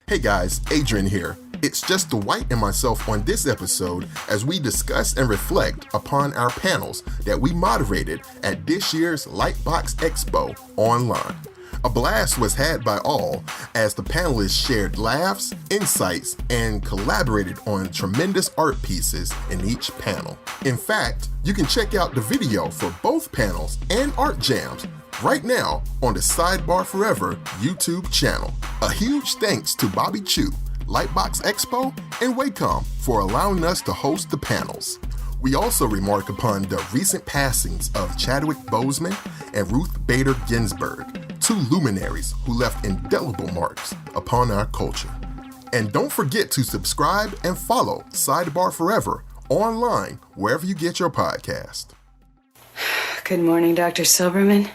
Hey guys, Adrian here. It's just Dwight and myself on this episode as we discuss and reflect upon our panels that we moderated at this year's Lightbox Expo online. A blast was had by all as the panelists shared laughs, insights, and collaborated on tremendous art pieces in each panel. In fact, you can check out the video for both panels and art jams right now on the Sidebar Forever YouTube channel. A huge thanks to Bobby Chu, Lightbox Expo, and Wacom for allowing us to host the panels. We also remark upon the recent passings of Chadwick Boseman and Ruth Bader Ginsberg, two luminaries who left indelible marks upon our culture. And don't forget to subscribe and follow Sidebar Forever online wherever you get your podcast. Good morning, Dr. Silberman.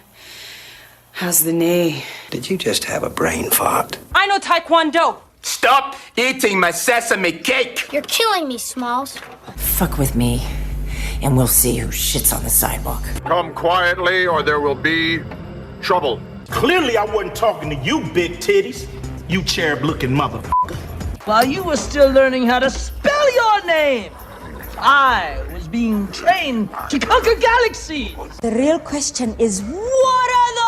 How's the knee? Did you just have a brain fart? I know Taekwondo. Stop eating my sesame cake! You're killing me, Smalls. Fuck with me, and we'll see who shits on the sidewalk. Come quietly, or there will be trouble. Clearly, I wasn't talking to you, big titties. You cherub-looking motherfucker. While you were still learning how to spell your name, I was being trained to conquer galaxies. The real question is, what are those?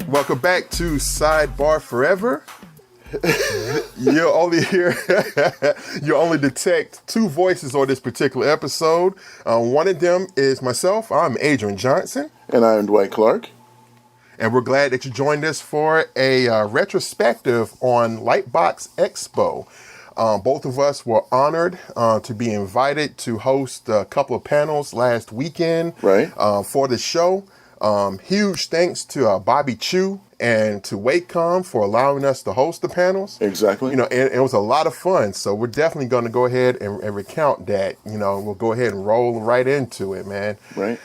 Welcome back to Sidebar Forever. You'll only detect two voices on this particular episode. One of them is myself. I'm Adrian Johnson. And I'm Dwight Clark. And we're glad that you joined us for a retrospective on Lightbox Expo. Both of us were honored to be invited to host a couple of panels last weekend for the show. Huge thanks to Bobby Chu and to Wacom for allowing us to host the panels. Exactly. And it was a lot of fun. So we're definitely going to go ahead and recount that. We'll go ahead and roll right into it, man. Right.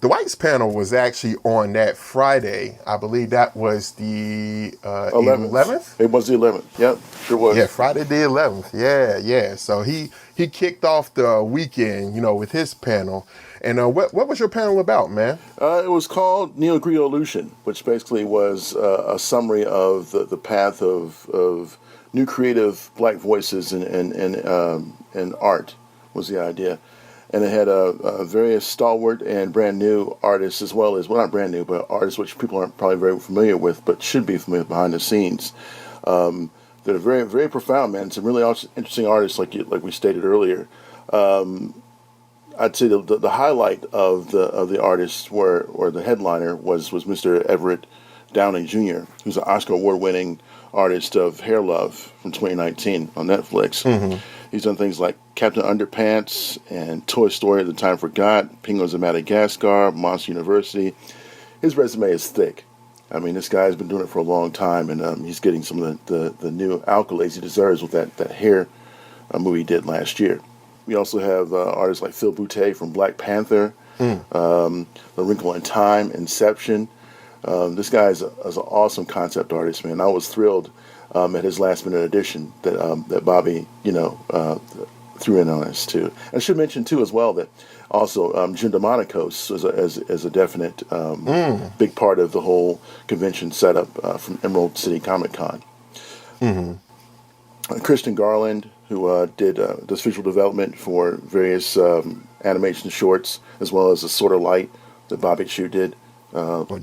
Dwight's panel was actually on that Friday. I believe that was the 11th. It was the 11th. Yep, sure was. Yeah, Friday the 11th. Yeah. So he kicked off the weekend, with his panel. And what was your panel about, man? It was called Neo-Griolution, which basically was a summary of the path of new creative black voices in art was the idea. And it had various stalwart and brand new artists, as well as, well, not brand new, but artists which people aren't probably very familiar with, but should be familiar with behind the scenes. That are very, very profound, man. Some really interesting artists, like we stated earlier. I'd say the highlight of the artists or the headliner was Mr. Everett Downey Jr., who's an Oscar award-winning artist of Hair Love from 2019 on Netflix. Mm-hmm. He's done things like Captain Underpants and Toy Story: The Time Forgot, Penguins of Madagascar, Monster University. His resume is thick. I mean, this guy's been doing it for a long time, and he's getting some of the new accolades he deserves with that Hair movie he did last year. We also have artists like Phil Boutte from Black Panther, The Wrinkle in Time, Inception. This guy is an awesome concept artist, man. I was thrilled at his last-minute addition that Bobby, threw in on us, too. I should mention, too, as well, that also Jim DeMonaco is a definite big part of the whole convention setup from Emerald City Comic Con. Mm-hmm. Kristen Garland, who does visual development for various animation shorts, as well as a Sort of Light that Bobby Chu did.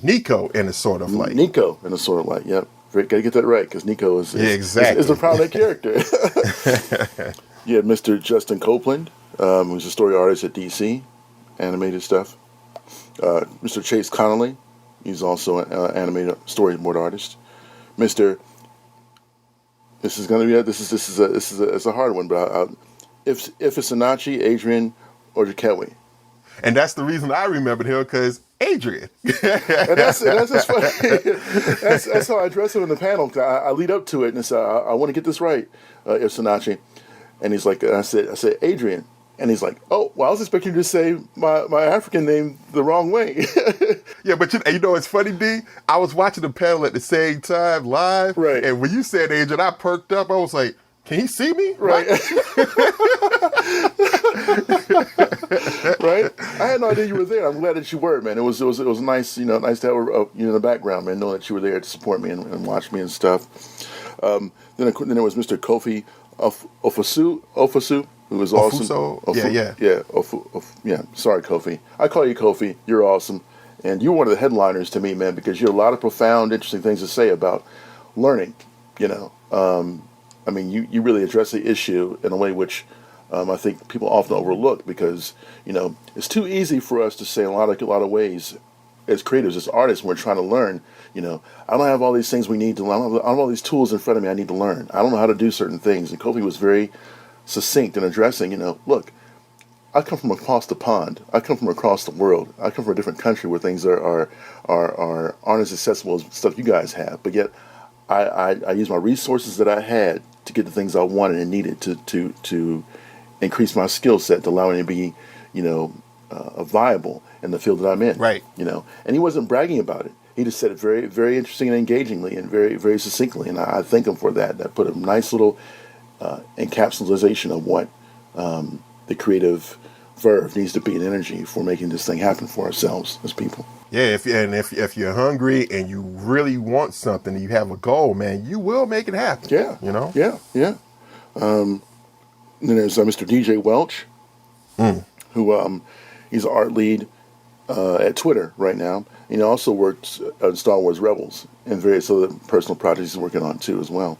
Nico in a Sort of Light. Nico in a Sort of Light, yep. Got to get that right, because Nico is a prominent character. You had Mr. Justin Copeland, who's a story artist at DC, animated stuff. Mr. Chase Connolly, he's also an animated storyboard artist. This is a hard one, but if it's Sinachi, Adrian, or Jakewi. And that's the reason I remembered him, because Adrian. And that's funny. that's how I address him in the panel. I lead up to it and say, I want to get this right, if Sinachi. And he's like, I said, Adrian. And he's like, oh, well, I was expecting you to say my African name the wrong way. Yeah, but it's funny, D? I was watching the panel at the same time live. Right. And when you said Adrian, I perked up. I was like, Can he see me? Right. Right. I had no idea you were there. I'm glad that you were, man. It was nice, nice to have you in the background, man, knowing that you were there to support me and watch me and stuff. Then there was Mr. Kofi Ofosu, who was awesome. Yeah. Sorry, Kofi. I call you Kofi. You're awesome, and you're one of the headliners to me, man, because you have a lot of profound, interesting things to say about learning. I mean, you really address the issue in a way which I think people often overlook because, it's too easy for us to say in a lot of ways as creatives, as artists, when we're trying to learn, I don't have all these things we need to learn. I don't have all these tools in front of me I need to learn. I don't know how to do certain things. And Kofi was very succinct in addressing, look, I come from across the pond. I come from across the world. I come from a different country where things aren't as accessible as stuff you guys have. But yet, I use my resources that I had to get the things I wanted and needed to increase my skill set to allow me to be, viable in the field that I'm in. Right. And he wasn't bragging about it. He just said it very, very interesting and engagingly and very, very succinctly. And I thank him for that. That put a nice little encapsulation of what the creative verve needs to be in energy for making this thing happen for ourselves as people. Yeah, if you're hungry and you really want something, and you have a goal, man, you will make it happen. Yeah, Yeah. Then there's Mr. DJ Welch, who he's an art lead at Twitter right now. He also works on Star Wars Rebels and various other personal projects he's working on too as well.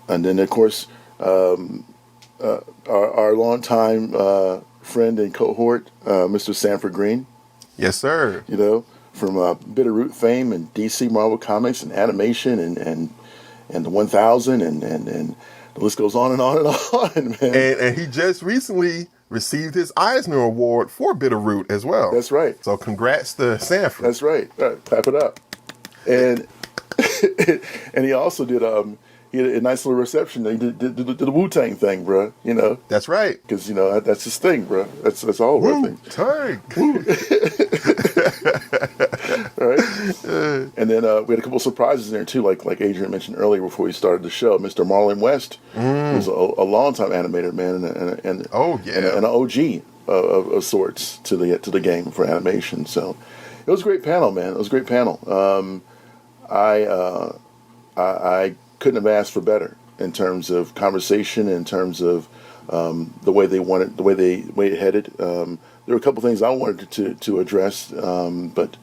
And then of course our longtime friend and cohort, Mr. Sanford Green. Yes, sir. From Bitterroot fame and DC Marvel Comics and animation and the 1000 and the list goes on and on and on, man. And he just recently received his Eisner Award for Bitterroot as well. That's right. So congrats to Sanford. That's right. All right, clap it up. And and he also did he had a nice little reception. He did the Wu-Tang thing, bro. That's right. Because that's his thing, bro. That's all of our thing. Wu-Tang. Right. And then we had a couple surprises in there too, like Adrian mentioned earlier before we started the show. Mr. Marlon West, who's a longtime animator, man, and an OG of sorts to the game for animation. So it was a great panel, man. It was a great panel. I couldn't have asked for better in terms of conversation, in terms of the way they wanted, the way it headed. There were a couple things I wanted to address, but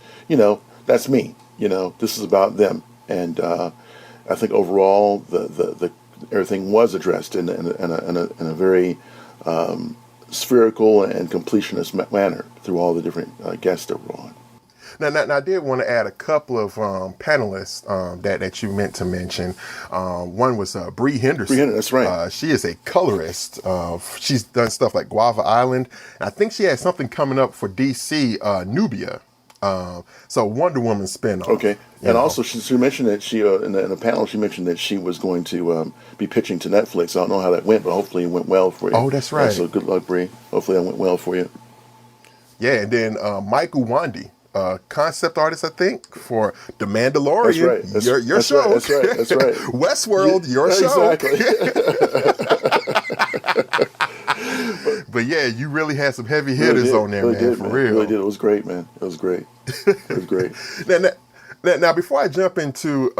that's me. This is about them, and I think overall the everything was addressed in a very spherical and completionist manner through all the different guests that were on. Now, I did want to add a couple of panelists that you meant to mention. One was Bree Henderson. Bree Henderson, that's right. She is a colorist. She's done stuff like Guava Island. And I think she has something coming up for DC, Nubia. So Wonder Woman spinoff. Okay. And also she mentioned that she in a panel she mentioned that she was going to be pitching to Netflix. I don't know how that went, but hopefully it went well for you. Oh, that's right. So good luck, Bree. Hopefully that went well for you. Yeah, and then Mike Uwandi. Concept artist, I think, for The Mandalorian. That's right. Your show. That's right. Westworld, your show. Exactly. But yeah, you really had some heavy hitters on there, man. For real. Really did. It was great, man. It was great. Now, before I jump into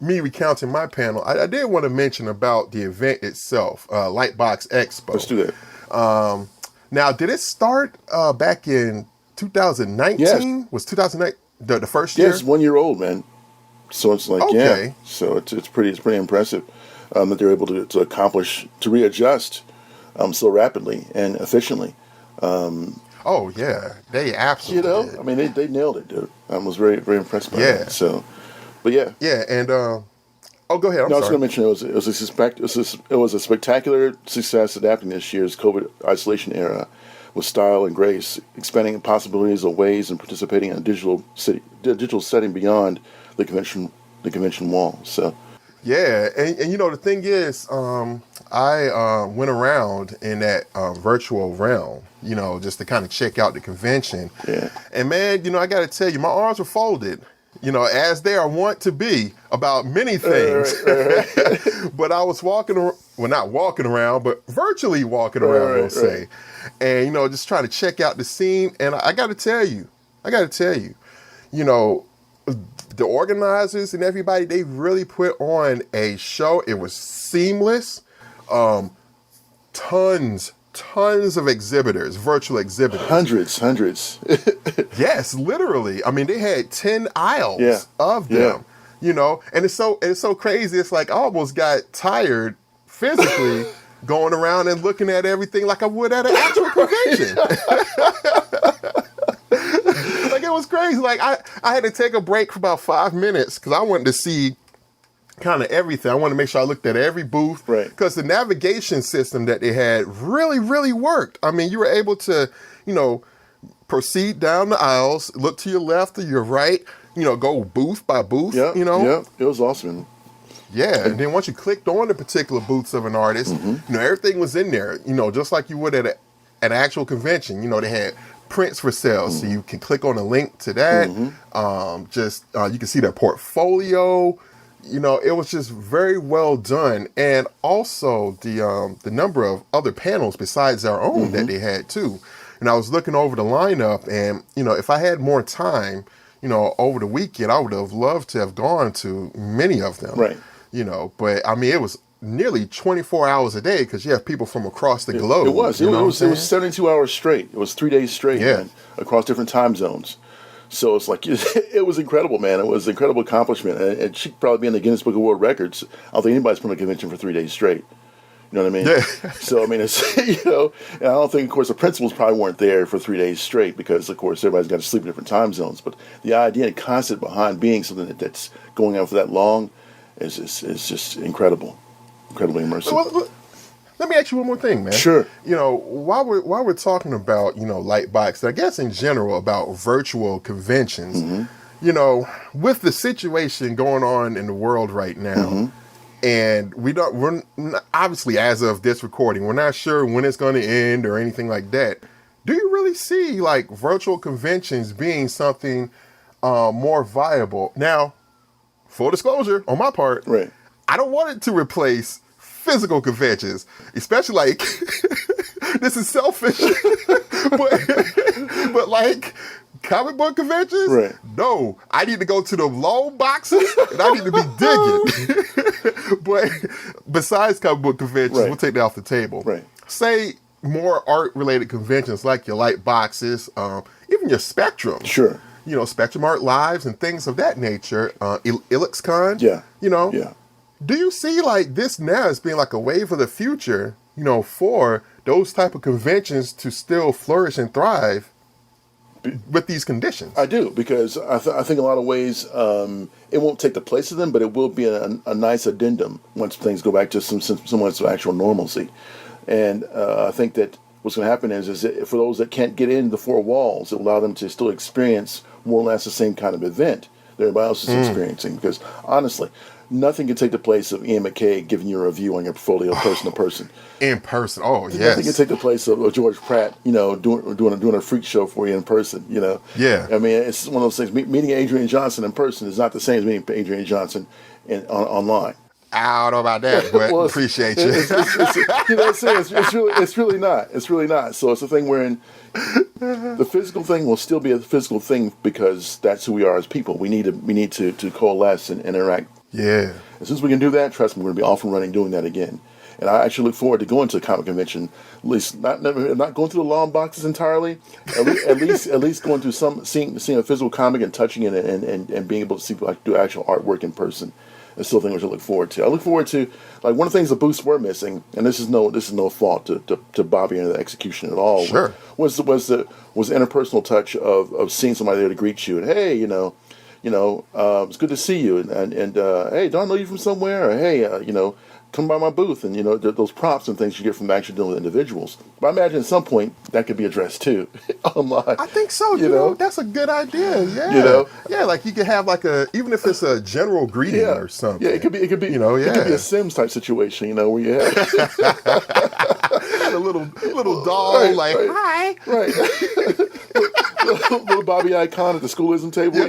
me recounting my panel, I did want to mention about the event itself, Lightbox Expo. Let's do that. Now, did it start back in 2019? Yes. Was 2009 the first year? Yeah, it's 1 year old, man. So it's like, okay. Yeah. So it's pretty impressive that they're able to accomplish, to readjust so rapidly and efficiently. Oh yeah, they absolutely did. I mean, they nailed it, dude. I was very, very impressed by that. So, but yeah. Yeah, and go ahead. I was going to mention it was a spectacular success adapting this year's COVID isolation era with style and grace, expanding possibilities of ways and participating in a digital setting beyond the convention wall. So, yeah, and the thing is, I went around in that virtual realm, just to kind of check out the convention. Yeah. And man, I got to tell you, my arms were folded. as they are wont to be about many things. Right. But I was not walking around, but virtually walking around, we'll say. And, just trying to check out the scene. And I got to tell you, the organizers and everybody, they really put on a show. It was seamless. Tons of exhibitors, virtual exhibitors. Hundreds. Yes, literally. I mean, they had 10 aisles of them, and it's so crazy. It's like I almost got tired physically going around and looking at everything like I would at an actual convention. Like, it was crazy. Like, I had to take a break for about 5 minutes because I wanted to see kind of everything. I wanted to make sure I looked at every booth. Right. Because the navigation system that they had really, really worked. I mean, you were able to, proceed down the aisles, look to your left or your right, go booth by booth, Yeah, it was awesome. Yeah, and then once you clicked on the particular booths of an artist, everything was in there, just like you would at an actual convention. They had prints for sale, so you can click on a link to that. You can see their portfolio. It was just very well done, and also the number of other panels besides our own that they had too. And I was looking over the lineup, and if I had more time, over the weekend, I would have loved to have gone to many of them. Right. But I mean, it was nearly 24 hours a day because you have people from across the globe. It was 72 hours straight. It was 3 days straight, man, across different time zones. So it's like, it was incredible, man. It was an incredible accomplishment. And it should probably be in the Guinness Book of World Records. I don't think anybody's put on a convention for 3 days straight. You know what I mean? Yeah. So, I mean, it's, and I don't think, of course, the principals probably weren't there for 3 days straight because, of course, everybody's got to sleep in different time zones. But the idea and concept behind being something that's going on for that long is just incredible. Incredibly immersive. Well, let me ask you one more thing, man. Sure. While we're talking about, Lightbox, I guess in general about virtual conventions, with the situation going on in the world right now, and we're not, obviously, as of this recording, we're not sure when it's going to end or anything like that. Do you really see like virtual conventions being something more viable? Now, full disclosure on my part, right? I don't want it to replace physical conventions, especially like this is selfish, but like comic book conventions, right? No, I need to go to the long boxes and I need to be digging. But besides comic book conventions, we'll take that off the table. Right. Say more art related conventions like your light boxes, even your Spectrum. Sure. Spectrum Art Lives and things of that nature. IllexCon. Yeah. Yeah. Do you see like this now as being like a wave of the future, for those type of conventions to still flourish and thrive with these conditions? I do, because I think a lot of ways it won't take the place of them, but it will be a nice addendum once things go back to some actual normalcy. And I think that what's going to happen is that for those that can't get in the four walls, it will allow them to still experience more or less the same kind of event that everybody else is experiencing. Because honestly, nothing can take the place of Ian McKay giving you a review on your portfolio person to person. In person, yes. Nothing can take the place of George Pratt, doing a freak show for you in person. Yeah. I mean, it's one of those things. Meeting Adrian Johnson in person is not the same as meeting Adrian Johnson online. I don't know about that, but well, appreciate you. It's really not. It's really not. So it's a thing wherein the physical thing will still be a physical thing because that's who we are as people. We need to coalesce and interact. Yeah. As soon as we can do that, trust me, we're going to be off and running doing that again. And I actually look forward to going to a comic convention. At least not going through the long boxes entirely. At least going through seeing a physical comic and touching it and being able to see people do actual artwork in person. It's still a thing which I look forward to. I look forward to, like, one of the things the booths were missing, and this is no fault to Bobby and the execution at all. Sure. Was the interpersonal touch of seeing somebody there to greet you and hey, it's good to see you and hey, don't I know you from somewhere? Or hey, come by my booth and those props and things you get from actually dealing with individuals. But I imagine at some point that could be addressed too online. I think so. You know, that's a good idea. Yeah. Yeah, like you could have like even if it's a general greeting or something. Yeah, it could be. It could be a Sims type situation. Where you have and a little doll hi. Right. little Bobby icon at the schoolism table.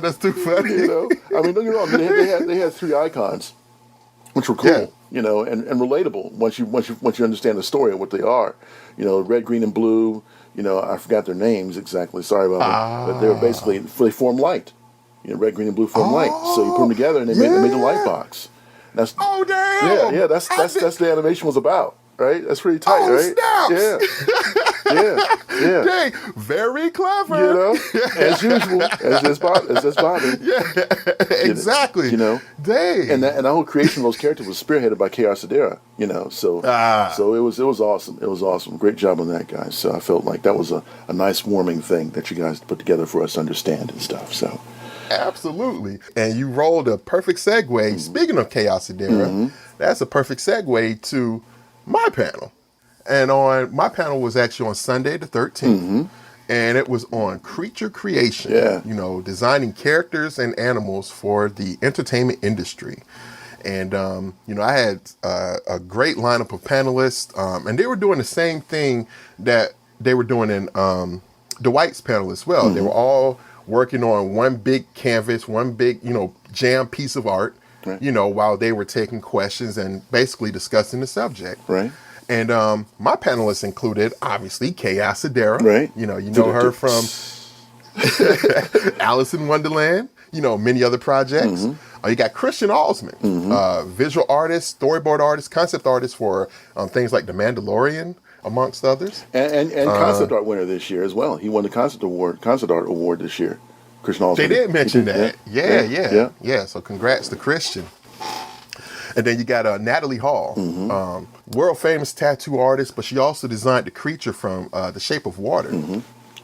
That's too funny. You know, I mean, don't get me wrong. They had three icons, which were cool. Yeah. You know, and relatable once you understand the story of what they are. You know, red, green, and blue. You know, I forgot their names exactly. Sorry about that. But they were basically they form light. You know, red, green, and blue form light. So you put them together, and they made the Lightbox. That's damn. Yeah. That's the animation was about. Right? That's pretty tight, right? Snaps. Yeah. Dang, very clever. You know, as usual, as Bobby. Yeah, exactly. You know, dang. And the whole creation of those characters was spearheaded by Chaos Adera. You know, so it was awesome. It was awesome. Great job on that, guys. So I felt like that was a nice warming thing that you guys put together for us to understand and stuff. So. Absolutely. And you rolled a perfect segue. Speaking of Chaos Adera, that's a perfect segue to my panel. And my panel was actually on Sunday the 13th. And it was on creature creation. Yeah. You know, designing characters and animals for the entertainment industry. And, you know, I had a great lineup of panelists. And they were doing the same thing that they were doing in Dwight's panel as well. They were all working on one big canvas, one big, you know, jam piece of art, you know, while they were taking questions and basically discussing the subject. Right. And my panelists included, obviously, Chaos Adera. Right. You know her from Alice in Wonderland, you know, many other projects. You got Christian Alsman, visual artist, storyboard artist, concept artist for things like The Mandalorian, amongst others. And concept art winner this year as well. He won the concept art award this year. Christian Alsman. They did mention that. Yeah. So congrats to Christian. And then you got Natalie Hall, world famous tattoo artist, but she also designed the creature from The Shape of Water.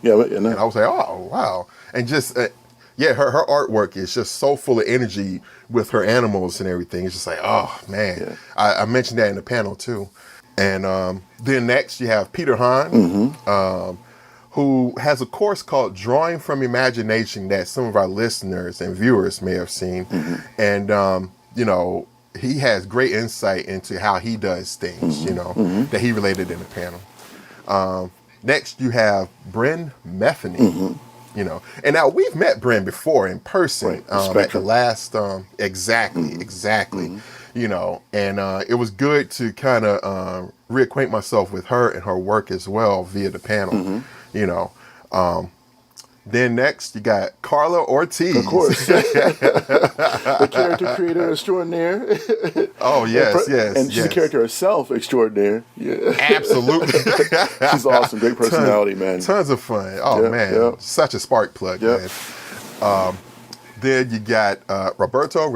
Yeah, and I was like, oh wow, and just her artwork is just so full of energy with her animals and everything. It's just like, oh man, I mentioned that in the panel too. And then next you have Peter Hahn, who has a course called Drawing from Imagination that some of our listeners and viewers may have seen. And, you know, he has great insight into how he does things, you know, that he related in the panel. Next, you have Bryn Metheny, you know. And now we've met Bryn before in person at the last, exactly. You know, and it was good to kind of reacquaint myself with her and her work as well via the panel, you know. Then next, you got Carla Ortiz. Of course. The character creator extraordinaire. Oh, yes. And she's a character herself extraordinaire. Yeah. Absolutely. She's awesome. Great personality, man. Tons of fun. Oh, man. Such a spark plug, man. Then you got Roberto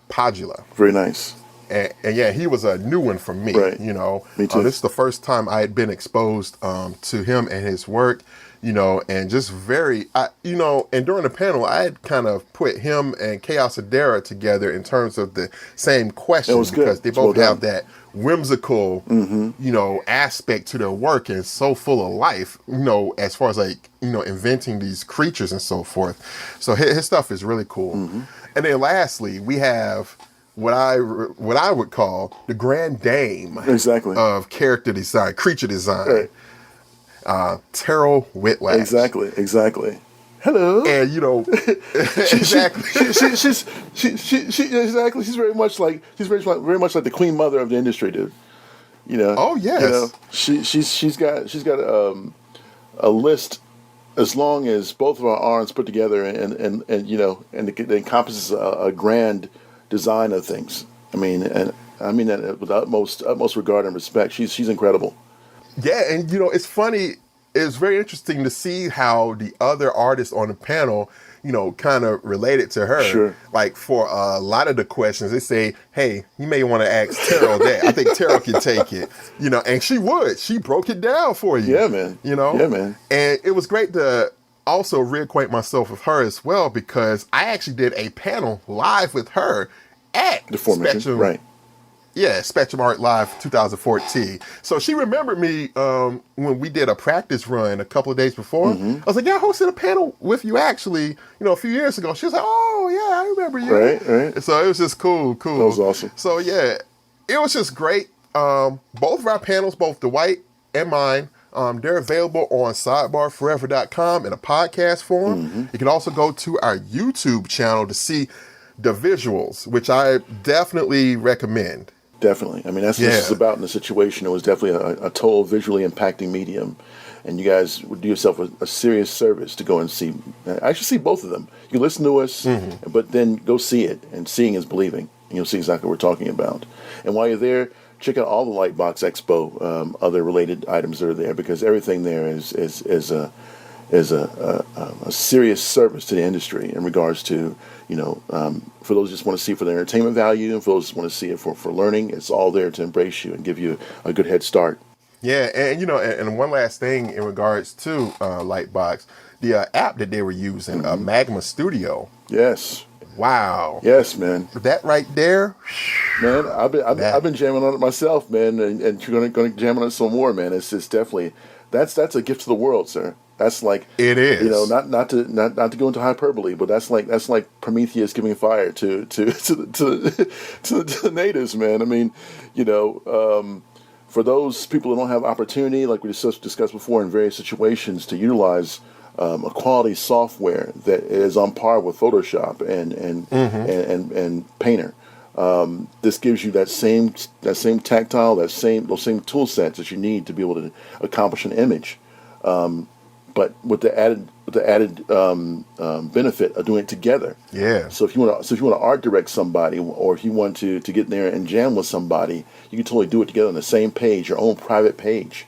Padula. Very nice. And yeah, he was a new one for me. Right. You know, me too. This is the first time I had been exposed to him and his work. You know, and just you know, and during the panel, I had kind of put him and Chaos Adera together in terms of the same questions because they both have that whimsical, you know, aspect to their work and so full of life, you know, as far as like, you know, inventing these creatures and so forth. So his stuff is really cool. And then lastly, we have what I would call the grand dame of character design, creature design. Right. Terrell Whitlash. Exactly. Hello. And you know, exactly. She's very much like the queen mother of the industry, dude. You know. Oh yes. You know, she's got a list as long as both of our arms put together, and you know, and it encompasses a grand design of things. I mean that with utmost regard and respect. She's incredible. Yeah, and you know, it's funny. It's very interesting to see how the other artists on the panel, you know, kind of related to her. Sure. Like for a lot of the questions, they say, "Hey, you may want to ask Terrell that. I think Terrell can take it." You know, and she would. She broke it down for you. Yeah, man. You know. Yeah, man. And it was great to also reacquaint myself with her as well because I actually did a panel live with her at the Formation, Spectrum. right? Yeah, Spectrum Art Live 2014. So she remembered me when we did a practice run a couple of days before. I was like, yeah, I hosted a panel with you actually, you know, a few years ago. She was like, oh, yeah, I remember you. Right. So it was just cool. That was awesome. So, yeah, it was just great. Both of our panels, both Dwight and mine, They're available on sidebarforever.com in a podcast form. Mm-hmm. You can also go to our YouTube channel to see the visuals, which I definitely recommend. Definitely. I mean, that's what this is about in the situation. It was definitely a total visually impacting medium. And you guys would do yourself a serious service to go and see. I should see both of them. You listen to us, but then go see it. And seeing is believing. And you'll see exactly what we're talking about. And while you're there, check out all the Lightbox Expo, other related items that are there, because everything there is a serious service to the industry in regards to, for those who just want to see it for the entertainment value, and for those who just want to see it for learning, it's all there to embrace you and give you a good head start. Yeah, and and one last thing in regards to Lightbox, the app that they were using, Magma Studio. Yes. Wow. Yes, man. That right there, man. I've been jamming on it myself, man, and you're going to jam on it some more, man. It's definitely that's a gift to the world, sir. That's like it is. Not to go into hyperbole, but that's like Prometheus giving fire to the natives, man. I mean, for those people who don't have opportunity, like we discussed before, in various situations, to utilize a quality software that is on par with Photoshop and Painter. This gives you that same tactile, those same tool sets that you need to be able to accomplish an image, but with the added benefit of doing it together. Yeah. So if you want to art direct somebody, or if you want to get in there and jam with somebody, you can totally do it together on the same page, your own private page,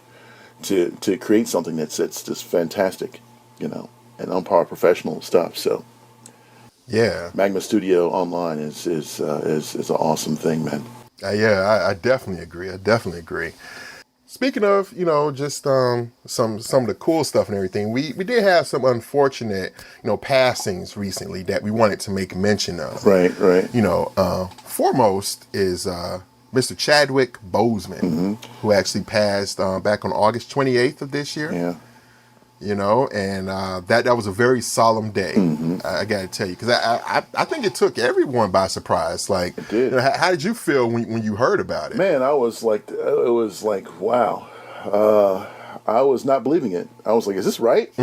to create something that's just fantastic, and on par with professional stuff. So yeah, Magma Studio Online is an awesome thing, man. I definitely agree. Speaking of, just some of the cool stuff and everything, we did have some unfortunate, passings recently that we wanted to make mention of. Right. Foremost is Mr. Chadwick Boseman, who actually passed back on August 28th of this year. Yeah. And that was a very solemn day. I got to tell you, because I think it took everyone by surprise. Like, it did. How did you feel when you heard about it? Man, I was like, wow. I was not believing it. I was like, is this right?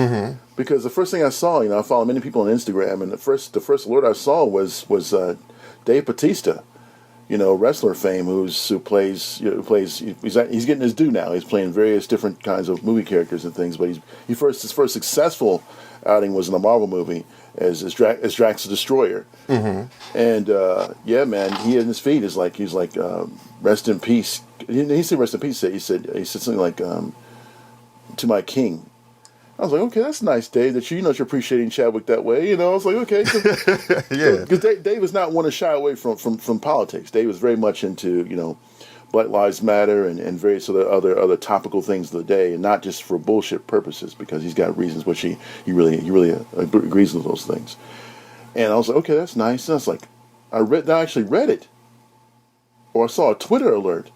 Because the first thing I saw, I follow many people on Instagram, and the first alert I saw was Dave Bautista, wrestler fame, who plays he's getting his due now. He's playing various different kinds of movie characters and things, but his first successful outing was in a Marvel movie as Drax the Destroyer. And yeah, man, he in his feet is like he's like rest in peace. He didn't say rest in peace. He said something like to my king. I was like, okay, that's nice, Dave, that you're appreciating Chadwick that way. I was like, okay. Yeah. Because Dave is not one to shy away from politics. Dave is very much into, Black Lives Matter and various other topical things of the day, and not just for bullshit purposes, because he's got reasons which he really agrees with those things. And I was like, okay, that's nice. And I was like, I actually read it. Or I saw a Twitter alert.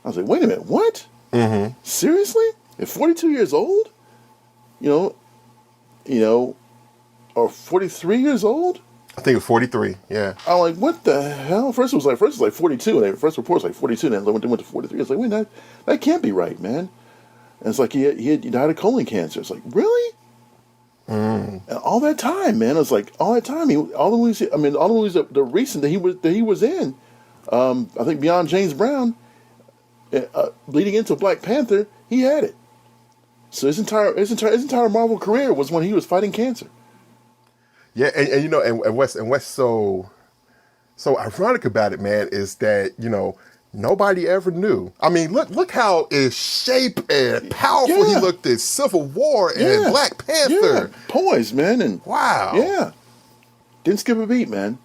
I was like, wait a minute, what? Seriously? At 42 years old? Or 43 years old? I think it was 43. Yeah. I'm like, what the hell? First it was like 42, and the first report was like 42, and then went to 43. I was like, wait, that can't be right, man. And it's like he died of colon cancer. It's like, really? And all that time, man. It's like all that time. All the movies the recent that he was in. I think beyond James Brown, leading into Black Panther, he had it. So his entire Marvel career was when he was fighting cancer. Yeah, and what's so ironic about it, man, is that nobody ever knew. I mean, look how in shape and powerful he looked in Civil War and Black Panther. Yeah. Poised, man, and wow. Yeah, didn't skip a beat, man.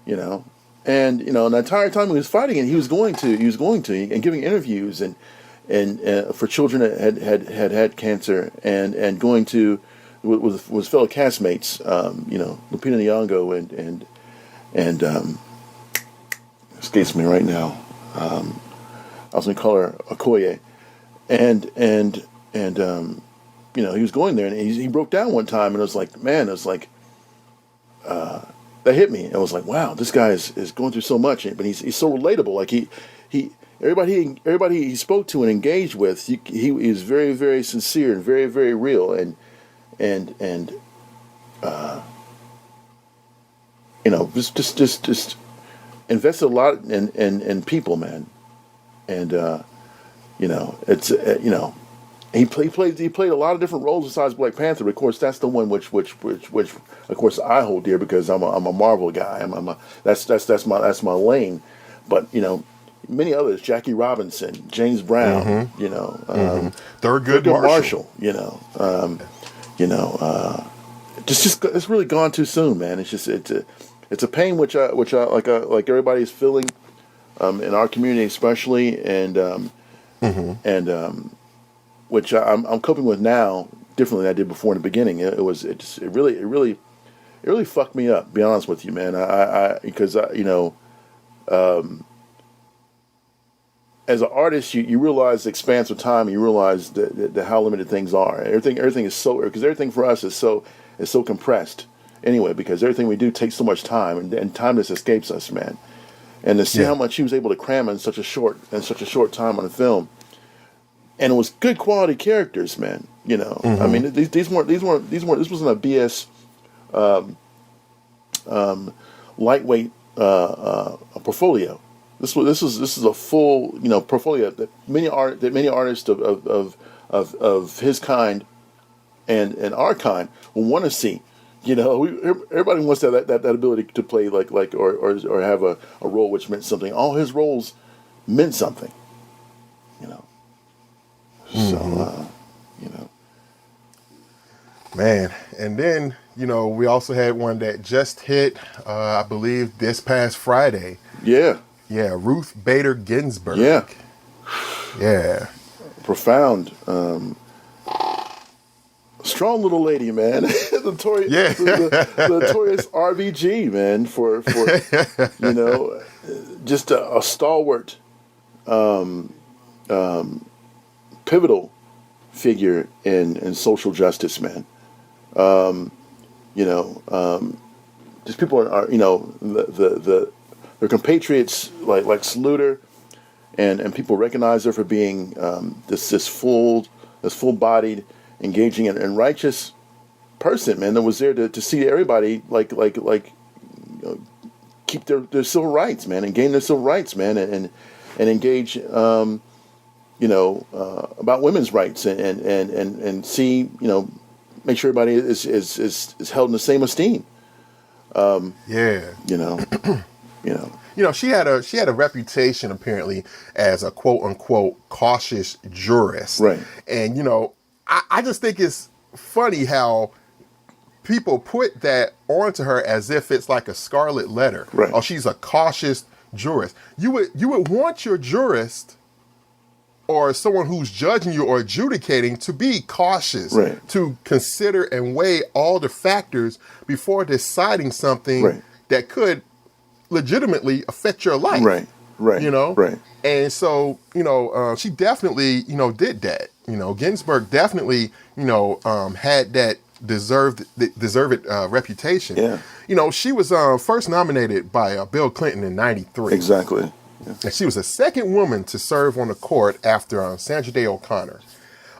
And the entire time he was fighting it, he was going to and giving interviews and for children that had cancer and going to with fellow castmates, Lupita Nyong'o and escapes me right now. I was going to call her Okoye, and he was going there, and he broke down one time, and it was like, man, that hit me. It was like, wow, this guy is going through so much, but he's so relatable. Like everybody he spoke to and engaged with, he was very, very sincere and very, very real, and just invested a lot in people, man, and it's he played a lot of different roles besides Black Panther. But of course, that's the one which of course I hold dear because I'm a Marvel guy. That's my lane. But many others, Jackie Robinson, James Brown, Thurgood Marshall. Just it's really gone too soon, man. It's just it's a pain which I like everybody's feeling in our community especially, and which I'm coping with now differently than I did before in the beginning. It really fucked me up. To be honest with you, man. Because as an artist, you realize the expanse of time. You realize that how limited things are. Everything is so, because everything for us is so compressed. Anyway, because everything we do takes so much time, and time just escapes us, man. And to see how much he was able to cram in such a short time on a film, and it was good quality characters, man. I mean, these weren't. This wasn't a BS lightweight portfolio. This is a full portfolio that many artists of his kind and our kind will want to see. Everybody wants to have that ability to play like or have a role which meant something. All his roles meant something. So man, and then we also had one that just hit, I believe this past Friday. Yeah, Ruth Bader Ginsburg. Yeah, profound. Strong little lady, man. the notorious RBG, man, for just a stalwart, pivotal figure in social justice, man. Just people are their compatriots like salute her, and people recognize her for being this full-bodied, engaging and righteous person, man, that was there to see everybody keep their civil rights, man, and gain their civil rights, man, and engage about women's rights and see make sure everybody is held in the same esteem. She had a reputation apparently as a quote unquote cautious jurist, right? And I just think it's funny how people put that onto her as if it's like a scarlet letter. Right. Oh, she's a cautious jurist. You would want your jurist or someone who's judging you or adjudicating to be cautious, right, to consider and weigh all the factors before deciding something, right, that could legitimately affect your life. Right. Right. Right. And so, she definitely, did that. Ginsberg definitely, had that deserved reputation. Yeah. She was first nominated by Bill Clinton in '93. Exactly. Yeah. And she was the second woman to serve on the court after Sandra Day O'Connor.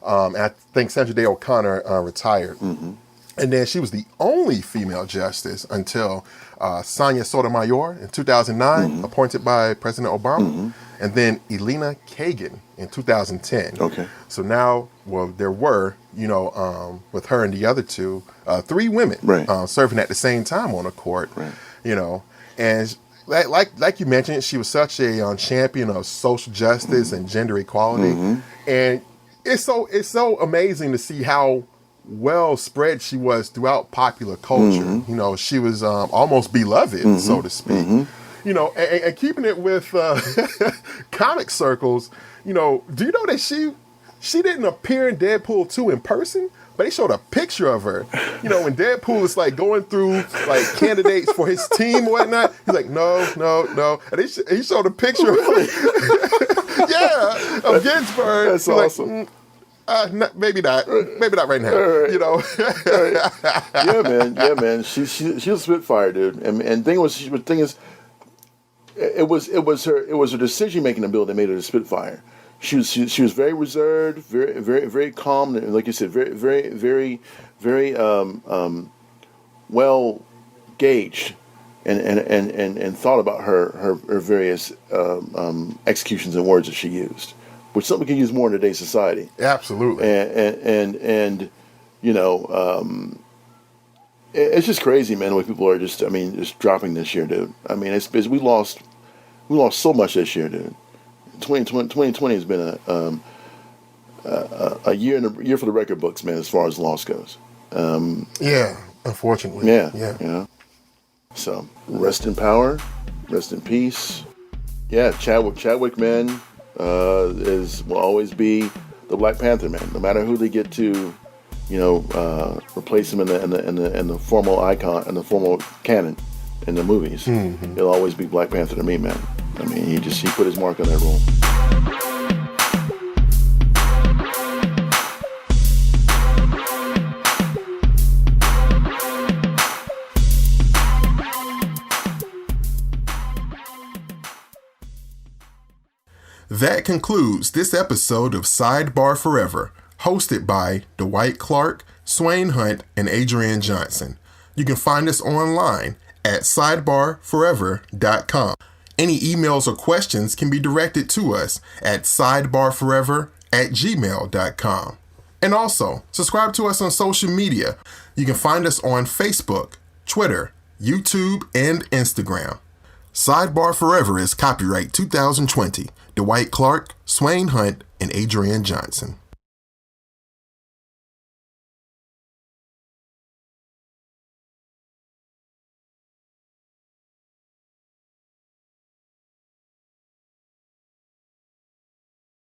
I think Sandra Day O'Connor retired. Mm-hmm. And then she was the only female justice until Sonia Sotomayor in 2009, mm-hmm, appointed by President Obama, mm-hmm, and then Elena Kagan in 2010. Okay. So now, there were, with her and the other two, 3 women, right, serving at the same time on the court, right, and like you mentioned, she was such a champion of social justice, mm-hmm, and gender equality, mm-hmm, and it's so amazing to see how well spread she was throughout popular culture. Mm-hmm. She was almost beloved, mm-hmm, so to speak. Mm-hmm. And keeping it with comic circles, do you know that she didn't appear in Deadpool 2 in person, but they showed a picture of her. When Deadpool is like going through like candidates for his team or whatnot, he's like, no. And he showed a picture of of Ginsberg. That's awesome. Maybe not right now. Right. Right. Yeah, man. She was a Spitfire, dude. And thing is, it was her decision making ability that made her a Spitfire. She was very reserved, very calm, and like you said, very well gauged, and thought about her various executions and words that she used, which something we can use more in today's society. Absolutely. And you know, it's just crazy, man. The way people are just dropping this year, dude. I mean, we lost so much this year, dude. 2020 has been a year for the record books, man, as far as loss goes. Yeah, unfortunately. Yeah. Yeah. You know? So, rest in power, rest in peace. Yeah, Chadwick, man, will always be the Black Panther, man. No matter who they get to, replace him in the formal icon and the formal canon in the movies, He'll always be Black Panther to me, man. I mean, he put his mark on that role. That concludes this episode of Sidebar Forever, hosted by Dwight Clark, Swain Hunt, and Adrian Johnson. You can find us online at sidebarforever.com. Any emails or questions can be directed to us at sidebarforever@gmail.com. And also, subscribe to us on social media. You can find us on Facebook, Twitter, YouTube, and Instagram. Sidebar Forever is copyright 2020. Dwight Clark, Swain Hunt, and Adrian Johnson.